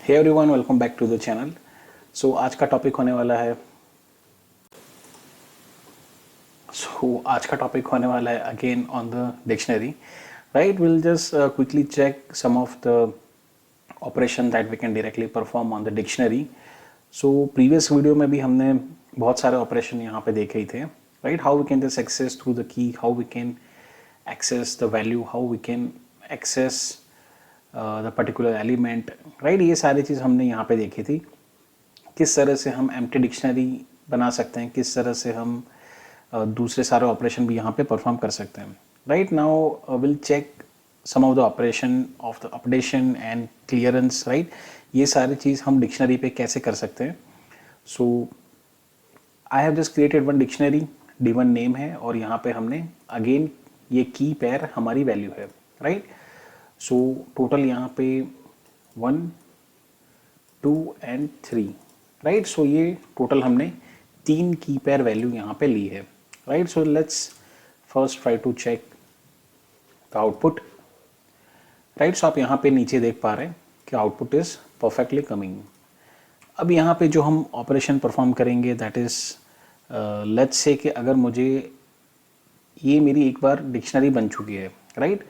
Hey everyone, welcome back to the channel. So आज का topic होने वाला है again on the dictionary. Right, will just quickly check some of the operation that we can directly perform on the dictionary. So previous video में भी हमने बहुत सारे ऑपरेशन यहाँ पे देखे ही थे। Right, how we can just access through the key, how we can access the value, how we can access the particular element, right। ये सारी चीज़ हमने यहाँ पे देखी थी। किस तरह से हम एम्प्टी डिक्शनरी बना सकते हैं, किस तरह से हम दूसरे सारे ऑपरेशन भी यहाँ पे परफॉर्म कर सकते हैं। Right, now will check some of the operation of the updation and clearance. Right, ये सारी चीज़ हम डिक्शनरी पे कैसे कर सकते हैं। So I have just created one dictionary, D1 name है और यहाँ पे हमने अगेन ये की पेयर हमारी वैल्यू है। राइट, सो टोटल यहाँ पे 1 2 एंड 3। राइट, सो ये टोटल हमने 3 की पेयर वैल्यू यहाँ पे ली है। Right, so let's first try to check the output. Right, so आप यहाँ पे नीचे देख पा रहे हैं कि आउटपुट इज परफेक्टली कमिंग। अब यहाँ पे जो हम ऑपरेशन परफॉर्म करेंगे दैट इज लेट्स से कि अगर मुझे ये मेरी एक बार डिक्शनरी बन चुकी है। Right,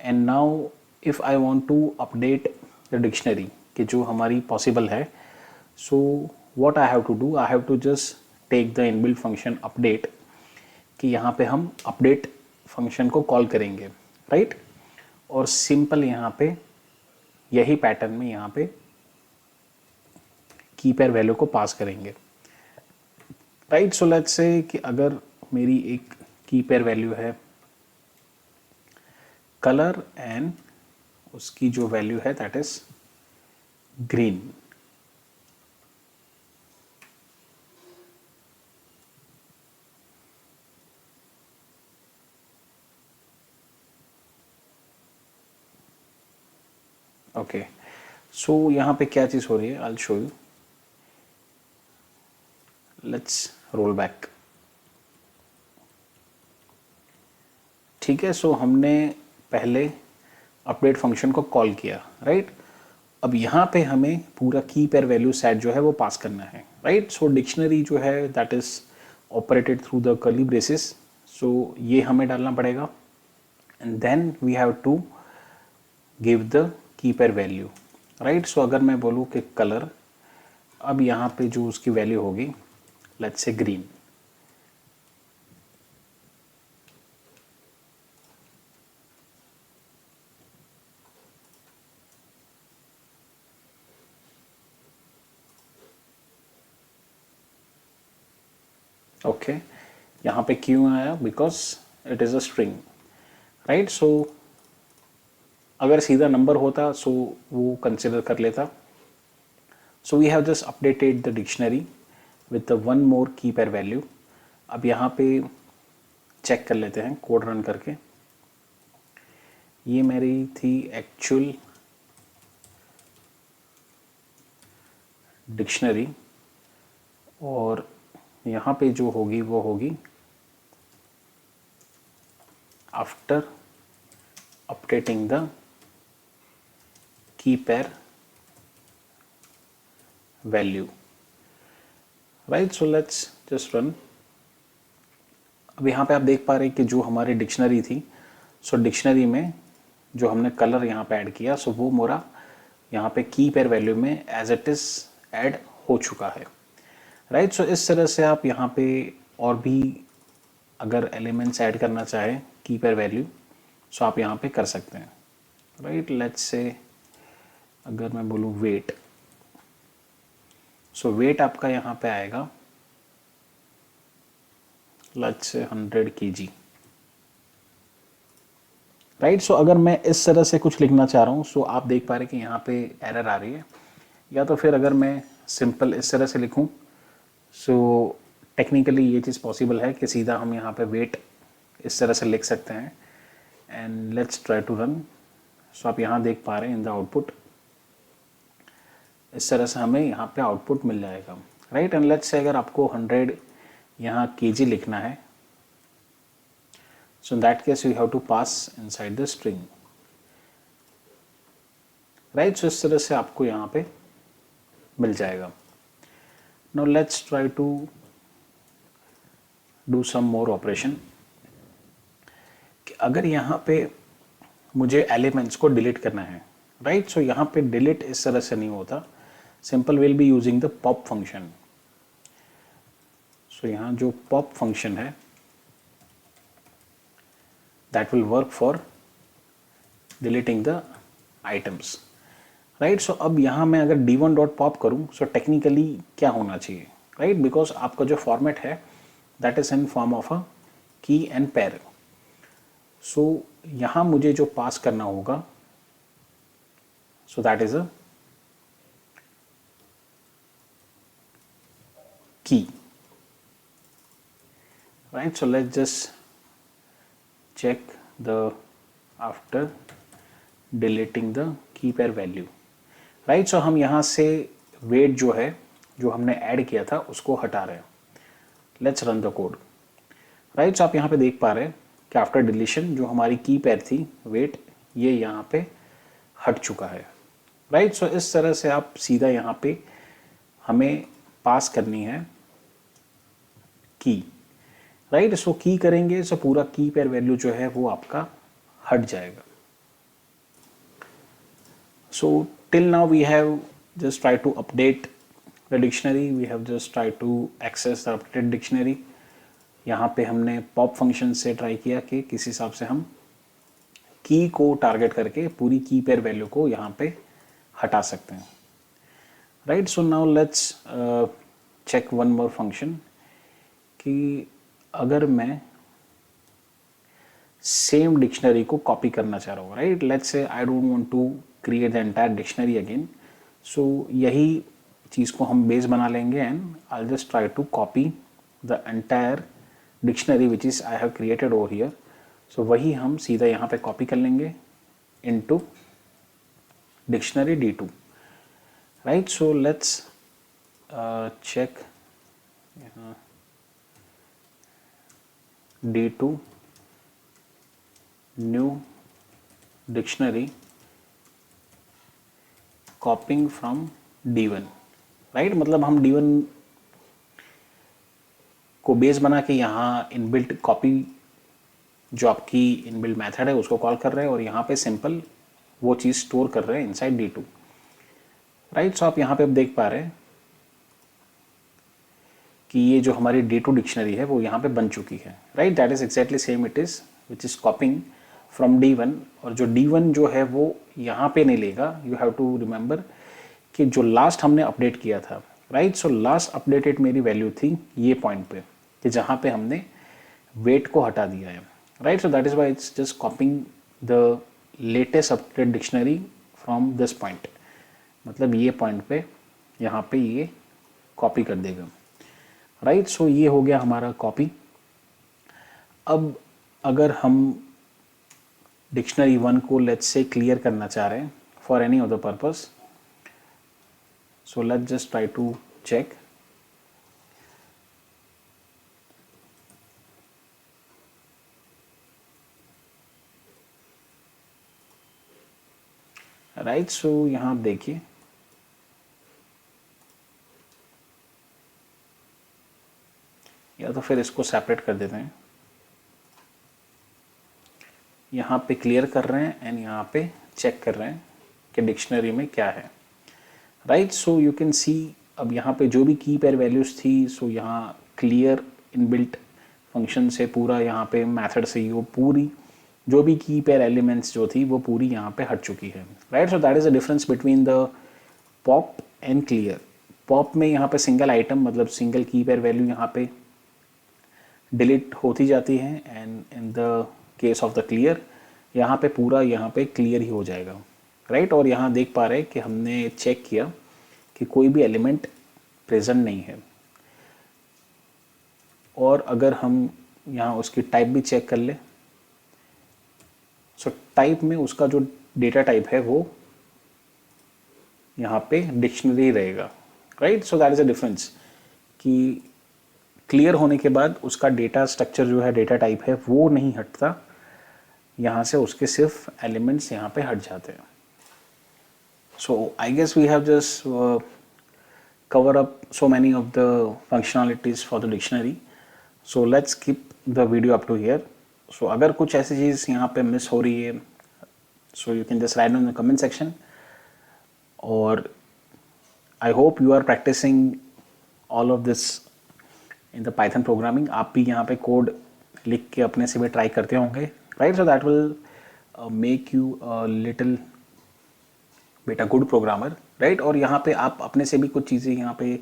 and now if I want to update the dictionary कि जो हमारी पॉसिबल है, so what I have to do, I have to just take the inbuilt function update कि यहाँ पे हम अपडेट फंक्शन को कॉल करेंगे। राइट, और सिंपल यहाँ पे यही पैटर्न में यहाँ पे की पेयर वैल्यू को पास करेंगे। राइट, सो लेट्स से कि अगर मेरी एक की पेयर वैल्यू है कलर एंड उसकी जो वैल्यू है दैट इज ग्रीन। ओके, सो यहाँ पे क्या चीज़ हो रही है, I will show you. Let's roll back. ठीक है, सो हमने पहले अपडेट फंक्शन को कॉल किया। राइट, अब यहाँ पे हमें पूरा की पेयर वैल्यू सेट जो है वो पास करना है। राइट, सो डिक्शनरी जो है that is operated through the curly braces, so ये हमें डालना पड़ेगा and then we have to give the key pair value. Right, so अगर मैं बोलूँ कि कलर, अब यहाँ पे जो उसकी वैल्यू होगी लेट्स से ग्रीन। ओके, यहाँ पे क्यों आया, because it is a string. Right, so अगर सीधा नंबर होता सो वो कंसिडर कर लेता। So we have just updated the dictionary with the one more key pair value. अब यहाँ पे चेक कर लेते हैं कोड रन करके। ये मेरी थी एक्चुअल डिक्शनरी और यहाँ पे जो होगी वो होगी after updating the key pair value. Right, so let's just run. अब यहाँ पे आप देख पा रहे हैं कि जो हमारी डिक्शनरी थी, सो डिक्शनरी में जो हमने कलर यहाँ पे ऐड किया, सो वो मोरा यहाँ पे की पेयर वैल्यू में एज इट इज ऐड हो चुका है। राइट, सो इस तरह से आप यहाँ पे और भी अगर एलिमेंट्स ऐड करना चाहें की पेयर वैल्यू, सो आप यहाँ पे कर सकते हैं। राइट, लेट्स से अगर मैं बोलूँ वेट, सो वेट आपका यहाँ पे आएगा let's say 100 kg। Right, so अगर मैं इस तरह से कुछ लिखना चाह रहा हूँ, सो आप देख पा रहे हैं कि यहाँ पे एरर आ रही है। या तो फिर अगर मैं सिंपल इस तरह से लिखूँ, सो टेक्निकली ये चीज़ पॉसिबल है कि सीधा हम यहाँ पे वेट इस तरह से लिख सकते हैं and let's try to run. So आप यहाँ देख पा रहे हैं इन द आउटपुट इस तरह से हमें यहाँ पे आउटपुट मिल जाएगा। राइट, एंड लेट्स से अगर आपको 100 यहाँ kg लिखना है, so in that case you have to pass inside the string. Right, so इस तरह से आपको यहाँ पे मिल जाएगा. Now let's try to do some more operation. अगर यहाँ पे मुझे एलिमेंट्स को डिलीट करना है, राइट, सो यहाँ पे डिलीट इस तरह से नहीं होता. Simple will be using the pop function. So यहाँ जो पॉप फंक्शन है that will work for deleting the items, right. So अब यहाँ मैं अगर d1 डॉट पॉप करूँ, सो टेक्निकली क्या होना चाहिए, राइट, बिकॉज आपका जो फॉर्मेट है that is in form of a की एंड पेयर. सो यहाँ मुझे जो पास करना होगा, so that is a key, right. So let's just check the after deleting the key pair value, right. So हम यहाँ से वेट जो है जो हमने ऐड किया था उसको हटा रहे हैं. Let's run the code, right. So आप यहाँ पे देख पा रहे हैं कि आफ्टर डिलीशन जो हमारी की पेयर थी वेट, ये यहाँ पे हट चुका है, राइट. सो इस तरह से आप सीधा यहाँ पे हमें पास करनी है की, राइट. सो की करेंगे सो पूरा की पेयर वैल्यू जो है वो आपका हट जाएगा. So till now we have just tried to update the dictionary. We have just tried to access the updated dictionary. यहाँ पे हमने pop function से ट्राई किया कि किस हिसाब से हम की को टारगेट करके पूरी की पेयर वैल्यू को यहाँ पे हटा सकते हैं, right. So now let's check one more function कि अगर मैं सेम डिक्शनरी को कॉपी करना चाह रहा हूँ, right. Let's say I don't want to create the entire dictionary again. So यही चीज़ को हम बेस बना लेंगे and I just try to copy the entire dictionary which is I have created over here. So वही हम सीधा यहाँ पे कॉपी कर लेंगे into dictionary D2, right. So let's check D2 new dictionary copying from D1, right. मतलब हम D1 को बेस बना के यहाँ इनबिल्ट कॉपी जो आपकी इनबिल्ट मेथड है उसको कॉल कर रहे हैं और यहाँ पे सिंपल वो चीज़ स्टोर कर रहे हैं इनसाइड D2, राइट. सो आप यहाँ पे अब देख पा रहे हैं कि ये जो हमारी D2 डिक्शनरी है वो यहाँ पे बन चुकी है, right. That is exactly same it is which is कॉपिंग from D1. और जो D1 जो है वो यहाँ पे नहीं लेगा. यू हैव टू रिमेंबर कि जो लास्ट हमने अपडेट किया था, राइट. सो लास्ट अपडेटेड मेरी वैल्यू थी ये पॉइंट पे कि जहाँ पे हमने वेट को हटा दिया है, right. So that is why it's just copying the latest updated dictionary from this point. मतलब ये पॉइंट पे यहाँ पे ये कॉपी कर देगा, राइट. सो ये हो गया हमारा कॉपी. अब अगर हम डिक्शनरी 1 को लेट्स से क्लियर करना चाह रहे हैं for any other purpose, so let's just try to check. Right. So यहाँ आप देखिए या तो फिर इसको सेपरेट कर देते हैं. यहाँ पे क्लियर कर रहे हैं एंड यहाँ पे चेक कर रहे हैं कि डिक्शनरी में क्या है, right. So you can see अब यहाँ पे जो भी की पेयर वैल्यूज थी, सो यहाँ क्लियर इनबिल्ट फंक्शन से पूरा यहाँ पे मेथड से ही वो पूरी जो भी की पेयर एलिमेंट्स जो थी वो पूरी यहाँ पे हट चुकी है, right. So that is the difference between the pop and clear. Pop में यहाँ पे सिंगल आइटम मतलब सिंगल की पेयर वैल्यू यहाँ पे डिलीट होती जाती है and in the case of the clear यहाँ पे पूरा यहाँ पे क्लियर ही हो जाएगा, राइट. और यहाँ देख पा रहे हैं कि हमने चेक किया कि कोई भी एलिमेंट प्रेजेंट नहीं है. और अगर हम यहाँ उसकी टाइप भी चेक कर ले, सो टाइप में उसका जो डेटा टाइप है वो यहाँ पे डिक्शनरी रहेगा, right. So that is a difference कि क्लियर होने के बाद उसका डेटा स्ट्रक्चर जो है डेटा टाइप है वो नहीं हटता, यहाँ से उसके सिर्फ एलिमेंट्स यहाँ पे हट जाते हैं. So I guess we have just cover up so many of the functionalities for the dictionary. So let's keep the video up to here. So अगर कुछ ऐसी चीज़ यहाँ पे मिस हो रही है, so you can just write in the comment section. और I hope you are practicing all of this in the Python programming. आप भी यहाँ पे कोड लिख के अपने से भी ट्राई करते होंगे, right? So that will make you little बेटा गुड प्रोग्रामर, राइट? और यहाँ पे आप अपने से भी कुछ चीज़ें यहाँ पे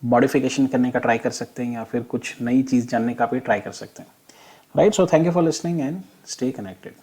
मॉडिफिकेशन करने का ट्राई कर सकते हैं या फिर कुछ नई चीज़ जानने का भी ट्राई कर सकते हैं, right? So thank you for listening and stay connected.